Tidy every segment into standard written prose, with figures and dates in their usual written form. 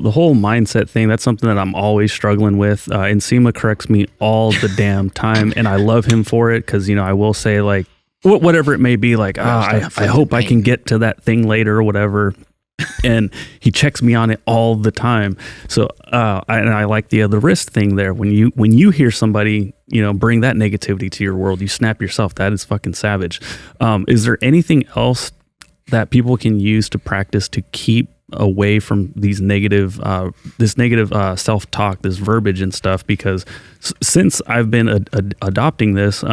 the whole mindset thing, that's something that I'm always struggling with. Nsima corrects me all the damn time, and I love him for it because, you know, I will say like, whatever it may be, like, I hope I can get to that thing later or whatever. And he checks me on it all the time. So, I like the wrist thing there. When you hear somebody, you know, bring that negativity to your world, you snap yourself. That is fucking savage. Is there anything else that people can use to practice to keep away from these negative, self-talk, this verbiage and stuff? Because since I've been adopting this,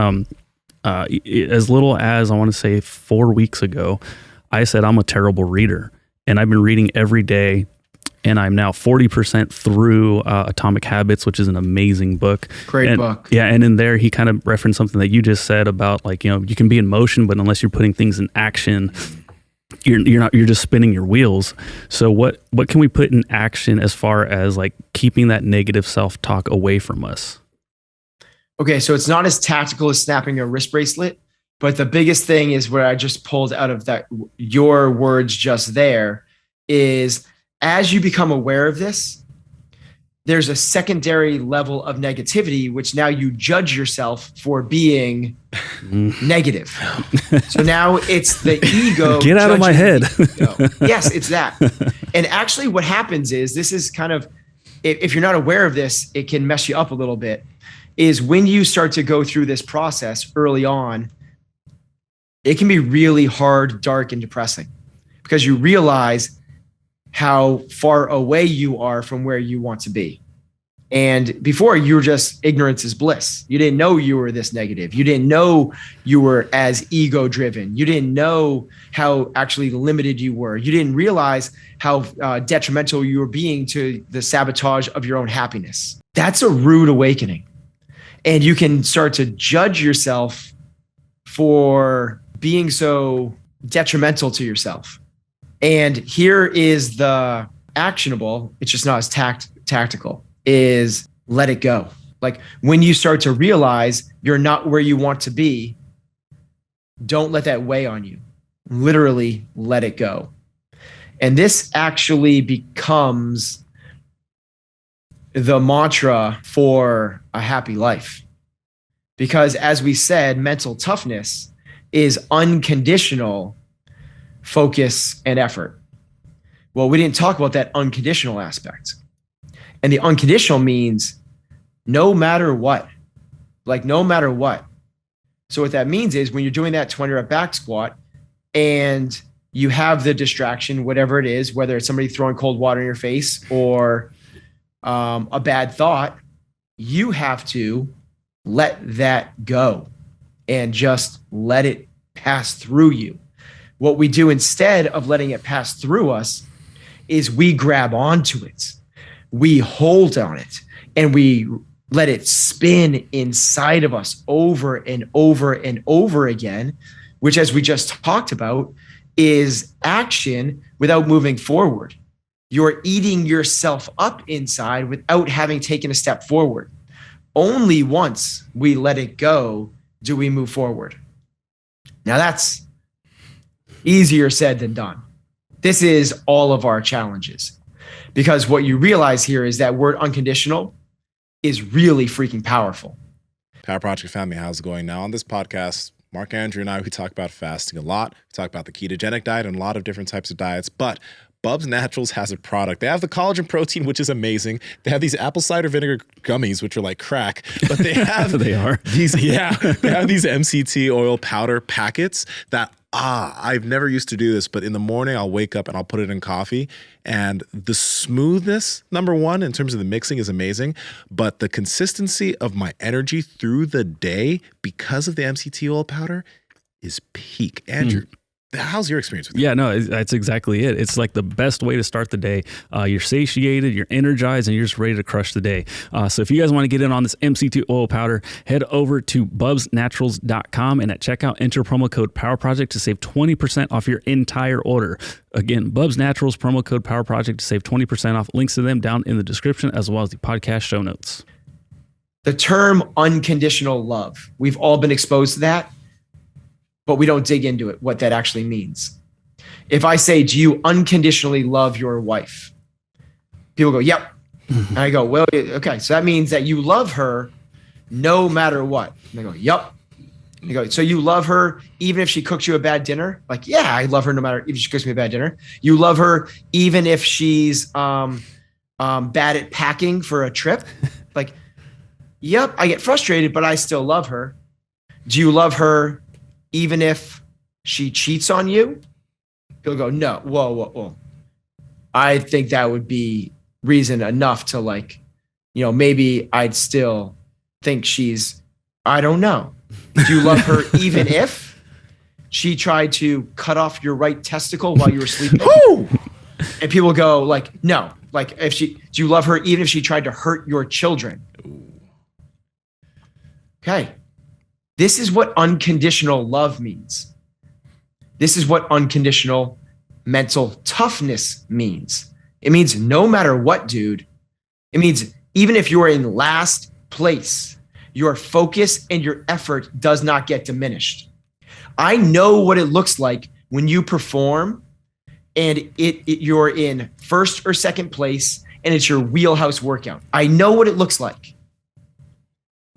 as little as I want to say 4 weeks ago, I said I'm a terrible reader, and I've been reading every day, and I'm now 40% through Atomic Habits, which is an amazing book. Great book. Yeah, and in there he kind of referenced something that you just said about, like, you know, you can be in motion, but unless you're putting things in action, you're just spinning your wheels. So what can we put in action as far as like keeping that negative self-talk away from us? Okay, so it's not as tactical as snapping a wrist bracelet, but the biggest thing is where I just pulled out of that, your words just there, is as you become aware of this, there's a secondary level of negativity, which now you judge yourself for being negative. So now it's the ego. Get out of my head. Yes, it's that. And actually what happens is, this is kind of, if you're not aware of this, it can mess you up a little bit, is when you start to go through this process early on, it can be really hard, dark, and depressing because you realize how far away you are from where you want to be. And before, you were just ignorance is bliss. You didn't know you were this negative. You didn't know you were as ego driven. You didn't know how actually limited you were. You didn't realize how detrimental you were being to the sabotage of your own happiness. That's a rude awakening. And you can start to judge yourself for being so detrimental to yourself. And here is the actionable, it's just not as tactical, is let it go. Like when you start to realize you're not where you want to be, don't let that weigh on you. Literally let it go. And this actually becomes the mantra for a happy life. Because as we said, mental toughness is unconditional focus and effort. Well, we didn't talk about that unconditional aspect. And the unconditional means no matter what, like no matter what. So what that means is when you're doing that 20 rep back squat and you have the distraction, whatever it is, whether it's somebody throwing cold water in your face or a bad thought, you have to let that go and just let it pass through you. What we do instead of letting it pass through us is we grab onto it, we hold on it, and we let it spin inside of us over and over and over again, which, as we just talked about, is action without moving forward. You're eating yourself up inside without having taken a step forward. Only once we let it go do we move forward. Now that's easier said than done. This is all of our challenges, because what you realize here is that word unconditional is really freaking powerful. Power Project family, how's it going? Now on this podcast, Mark, Andrew, and I, we talk about fasting a lot. We talk about the ketogenic diet and a lot of different types of diets, but Bubs Naturals has a product. They have the collagen protein, which is amazing. They have these apple cider vinegar gummies, which are like crack, but they have they have these MCT oil powder packets that I've never used to do this, but in the morning I'll wake up and I'll put it in coffee, and the smoothness, number one, in terms of the mixing is amazing, but the consistency of my energy through the day because of the MCT oil powder is peak. Andrew, how's your experience with it? Yeah, no, that's exactly it. It's like the best way to start the day. You're satiated, you're energized, and you're just ready to crush the day. So if you guys want to get in on this MCT oil powder, head over to bubsnaturals.com and at checkout, enter promo code Power Project to save 20% off your entire order. Again, Bubs Naturals, promo code Power Project to save 20% off. Links to them down in the description as well as the podcast show notes. The term unconditional love, we've all been exposed to that, but we don't dig into it, what that actually means. If I say, do you unconditionally love your wife? People go, yep. And I go, well, okay. So that means that you love her no matter what. And they go, yep. And they go, so you love her even if she cooks you a bad dinner? Like, yeah, I love her no matter if she cooks me a bad dinner. You love her even if she's bad at packing for a trip? Like, yep, I get frustrated, but I still love her. Do you love her even if she cheats on you? He'll go, no, whoa. I think that would be reason enough to like, maybe I'd still think I don't know. Do you love her even if she tried to cut off your right testicle while you were sleeping? And people go like, no. Like do you love her even if she tried to hurt your children? Okay. This is what unconditional love means. This is what unconditional mental toughness means. It means no matter what, dude. It means even if you're in last place, your focus and your effort does not get diminished. I know what it looks like when you perform and you're in first or second place and it's your wheelhouse workout. I know what it looks like.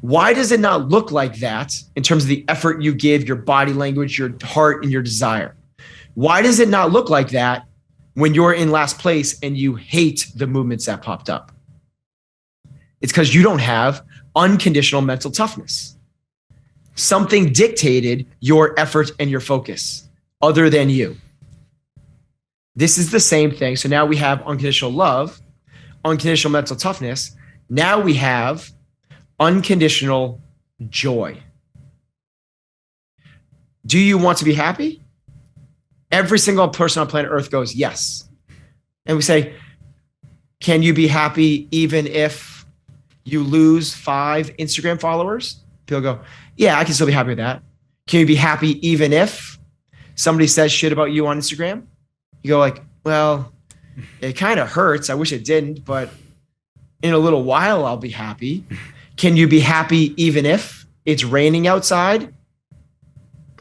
Why does it not look like that in terms of the effort you give, your body language, your heart, and your desire? Why does it not look like that when you're in last place and you hate the movements that popped up? It's because you don't have unconditional mental toughness. Something dictated your effort and your focus other than you. This is the same thing. So now we have unconditional love, unconditional mental toughness. Now we have unconditional joy. Do you want to be happy? Every single person on planet Earth goes, yes. And we say, can you be happy even if you lose 5 Instagram followers? People go, yeah, I can still be happy with that. Can you be happy even if somebody says shit about you on Instagram? You go like, well, it kind of hurts. I wish it didn't, but in a little while, I'll be happy. Can you be happy even if it's raining outside?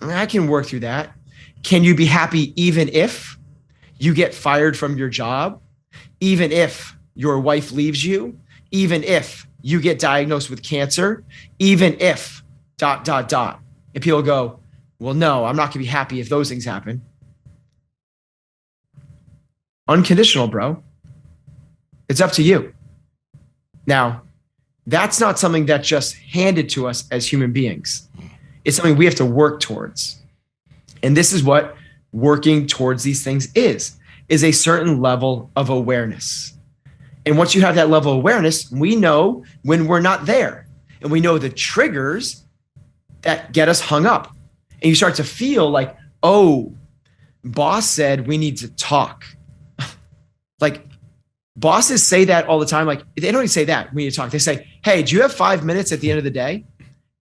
I can work through that. Can you be happy even if you get fired from your job? Even if your wife leaves you? Even if you get diagnosed with cancer? Even if ... And people go, well, no, I'm not gonna be happy if those things happen. Unconditional, bro. It's up to you. Now, that's not something that's just handed to us as human beings. It's something we have to work towards. And this is what working towards these things is a certain level of awareness. And once you have that level of awareness, we know when we're not there. And we know the triggers that get us hung up. And you start to feel like, oh, boss said we need to talk. Like, bosses say that all the time. Like, they don't even say that we need to talk. They say, hey, do you have 5 minutes at the end of the day?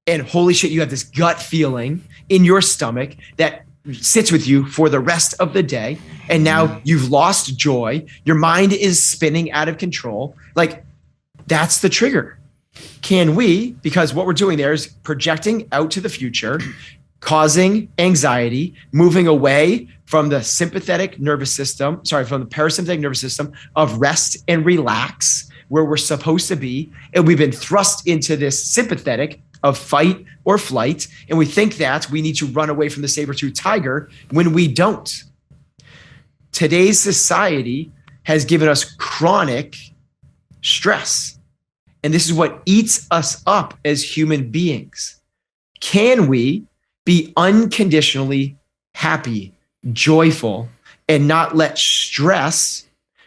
And holy shit, you have this gut feeling in your stomach that sits with you for the rest of the day. And now you've lost joy. Your mind is spinning out of control. Like, that's the trigger. Can we, because what we're doing there is projecting out to the future, causing anxiety, moving away from the sympathetic nervous system, from the parasympathetic nervous system of rest and relax, where we're supposed to be. And we've been thrust into this sympathetic of fight or flight. And we think that we need to run away from the saber-toothed tiger when we don't. Today's society has given us chronic stress. And this is what eats us up as human beings. Can we be unconditionally happy, joyful, and not let stress,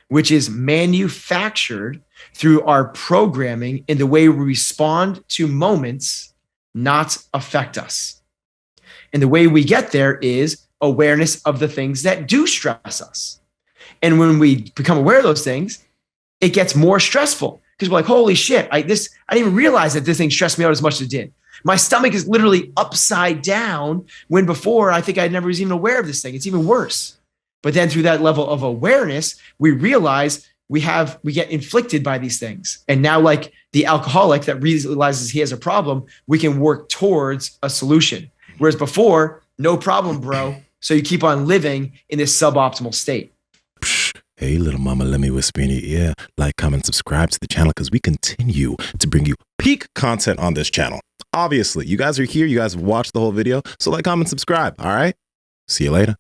which is manufactured through our programming in the way we respond to moments, not affect us? And the way we get there is awareness of the things that do stress us. And when we become aware of those things, it gets more stressful because we're like, holy shit, I didn't even realize that this thing stressed me out as much as it did. My stomach is literally upside down when before I think I never was even aware of this thing. It's even worse. But then through that level of awareness, we realize we get inflicted by these things. And now, like the alcoholic that realizes he has a problem, we can work towards a solution. Whereas before, no problem, bro. So you keep on living in this suboptimal state. Hey, little mama, let me whisper in your ear. Like, comment, subscribe to the channel because we continue to bring you peak content on this channel. Obviously, you guys are here. You guys have watched the whole video. So like, comment, subscribe. All right. See you later.